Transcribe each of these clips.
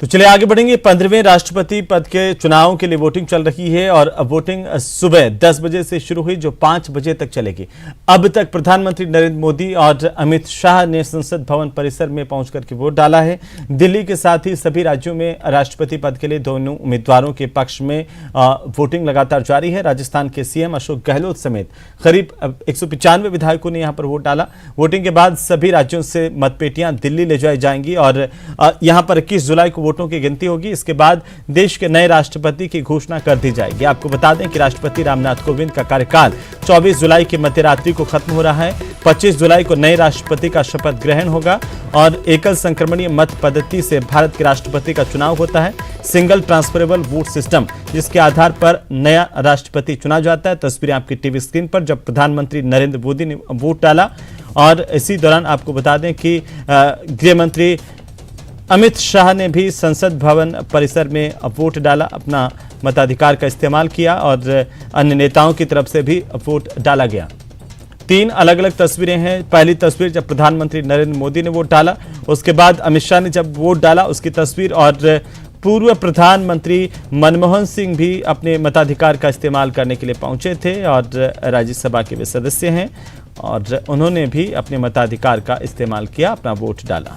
तो चलिए आगे बढ़ेंगे। 15वें राष्ट्रपति पद के चुनाव के लिए वोटिंग चल रही है और वोटिंग सुबह 10 बजे से शुरू हुई जो 5 बजे तक चलेगी। अब तक प्रधानमंत्री नरेंद्र मोदी और अमित शाह ने संसद भवन परिसर में पहुंचकर के वोट डाला है। दिल्ली के साथ ही सभी राज्यों में राष्ट्रपति पद के लिए दोनों उम्मीदवारों के पक्ष में वोटिंग लगातार जारी है। राजस्थान के सीएम अशोक गहलोत समेत करीब 195 विधायकों ने यहां पर वोट डाला। वोटिंग के बाद सभी राज्यों से मतपेटियां दिल्ली ले जाई जाएंगी और यहां पर 21 जुलाई को वोटों की गिनती होगी। इसके बाद देश के नए राष्ट्रपति की घोषणा कर दी जाएगी। आपको बता दें कि राष्ट्रपति रामनाथ कोविंद का कार्यकाल 24 जुलाई की मध्यरात्रि को खत्म हो रहा है। 25 जुलाई को नए राष्ट्रपति का शपथ ग्रहण होगा और एकल संक्रमणीय मत पद्धति से भारत के राष्ट्रपति का चुनाव होता है। सिंगल ट्रांसफरेबल वोट सिस्टम जिसके आधार पर नया राष्ट्रपति चुना जाता है। तस्वीरें आपकी टीवी स्क्रीन पर जब प्रधानमंत्री नरेंद्र मोदी ने वोट डाला और इसी दौरान आपको बता दें कि गृह मंत्री अमित शाह ने भी संसद भवन परिसर में वोट डाला, अपना मताधिकार का इस्तेमाल किया और अन्य नेताओं की तरफ से भी वोट डाला गया। 3 अलग अलग तस्वीरें हैं। पहली तस्वीर जब प्रधानमंत्री नरेंद्र मोदी ने वोट डाला, उसके बाद अमित शाह ने जब वोट डाला उसकी तस्वीर, और पूर्व प्रधानमंत्री मनमोहन सिंह भी अपने मताधिकार का इस्तेमाल करने के लिए पहुंचे थे और राज्यसभा के वे सदस्य हैं और उन्होंने भी अपने मताधिकार का इस्तेमाल किया, अपना वोट डाला।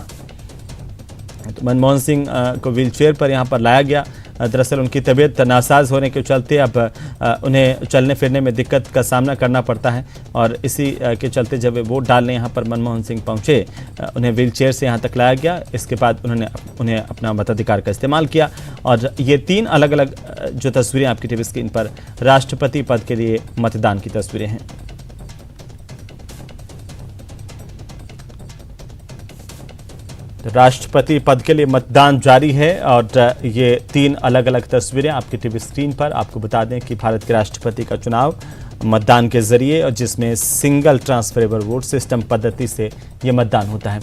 तो मनमोहन सिंह को व्हीलचेयर पर यहां पर लाया गया। दरअसल उनकी तबीयत नासाज होने के चलते अब उन्हें चलने फिरने में दिक्कत का सामना करना पड़ता है और इसी के चलते जब वे वोट डालने यहां पर मनमोहन सिंह पहुंचे, उन्हें व्हीलचेयर से यहां तक लाया गया। इसके बाद उन्हें अपना मताधिकार का इस्तेमाल किया और ये 3 अलग अलग जो तस्वीरें आपकी टीवी स्क्रीन पर राष्ट्रपति पद के लिए मतदान की तस्वीरें हैं। राष्ट्रपति पद के लिए मतदान जारी है और ये 3 अलग अलग तस्वीरें आपकी टीवी स्क्रीन पर। आपको बता दें कि भारत के राष्ट्रपति का चुनाव मतदान के जरिए और जिसमें सिंगल ट्रांसफरेबल वोट सिस्टम पद्धति से ये मतदान होता है।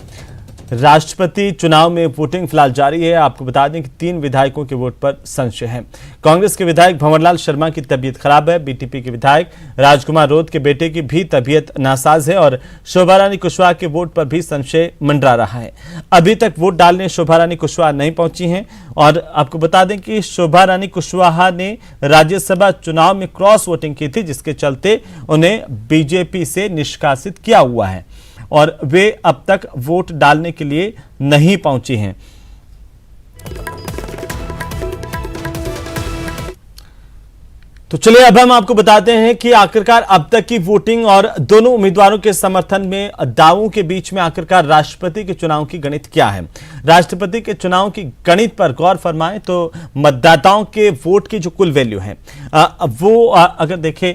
राष्ट्रपति चुनाव में वोटिंग फिलहाल जारी है। आपको बता दें कि 3 विधायकों के वोट पर संशय है। कांग्रेस के विधायक भंवरलाल शर्मा की तबीयत खराब है। बीटीपी के विधायक राजकुमार रोत के बेटे की भी तबीयत नासाज है और शोभा रानी कुशवाहा के वोट पर भी संशय मंडरा रहा है। अभी तक वोट डालने शोभा रानी कुशवाहा नहीं पहुंची हैं और आपको बता दें कि शोभा रानी कुशवाहा ने राज्यसभा चुनाव में क्रॉस वोटिंग की थी, जिसके चलते उन्हें बीजेपी से निष्कासित किया हुआ है और वे अब तक वोट डालने के लिए नहीं पहुंची हैं। तो चलिए अब हम आपको बताते हैं कि आखिरकार अब तक की वोटिंग और दोनों उम्मीदवारों के समर्थन में दावों के बीच में आखिरकार राष्ट्रपति के चुनाव की गणित क्या है। राष्ट्रपति के चुनाव की गणित पर गौर फरमाएं तो मतदाताओं के वोट की जो कुल वैल्यू है वो अगर देखें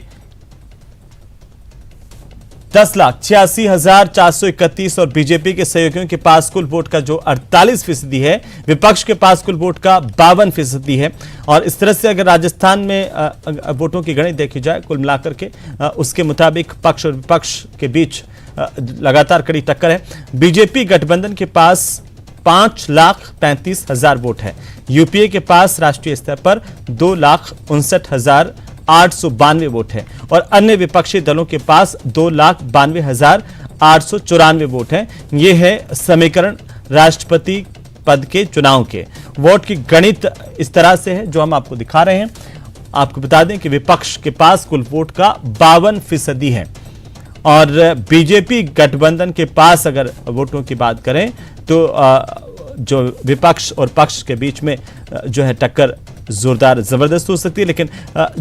10,86,431 और बीजेपी के सहयोगियों के पास कुल वोट का जो 48% है, विपक्ष के पास कुल वोट का 52% है। और इस तरह से अगर राजस्थान में वोटों की गणित देखी जाए कुल मिलाकर के उसके मुताबिक पक्ष और विपक्ष के बीच लगातार कड़ी टक्कर है। बीजेपी गठबंधन के पास 5,35,000 वोट है। यूपीए के पास राष्ट्रीय स्तर पर 2,59,892 वोट है और अन्य विपक्षी दलों के पास 2,92,894 वोट है। यह है समीकरण राष्ट्रपति पद के चुनाव के। वोट की गणित इस तरह से है जो हम आपको दिखा रहे हैं। आपको बता दें कि विपक्ष के पास कुल वोट का 52% है और बीजेपी गठबंधन के पास अगर वोटों की बात करें तो जो विपक्ष और पक्ष के बीच में जो है टक्कर जोरदार जबरदस्त हो सकती है। लेकिन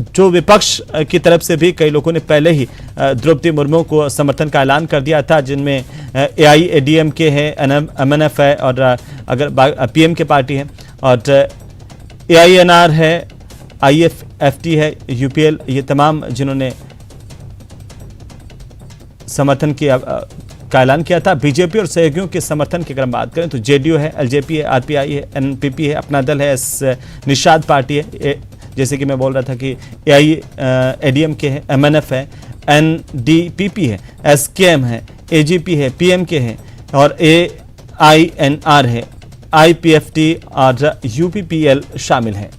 जो विपक्ष की तरफ से भी कई लोगों ने पहले ही द्रौपदी मुर्मू को समर्थन का ऐलान कर दिया था, जिनमें AIADMK है, MNF है और अगर PMK पार्टी है और AINR है, IFFT है, UPL, ये तमाम जिन्होंने समर्थन किया का ऐलान किया था। बीजेपी और सहयोगियों के समर्थन की अगर हम बात करें तो JDU है, LJP है, RPI है, NPP है, अपना दल है, निषाद पार्टी है, जैसे कि मैं बोल रहा था कि AIADMK है, MNF है, NDPP है, SKM है, AGP है, PMK है और AINR है, IPFT और UPPL शामिल है।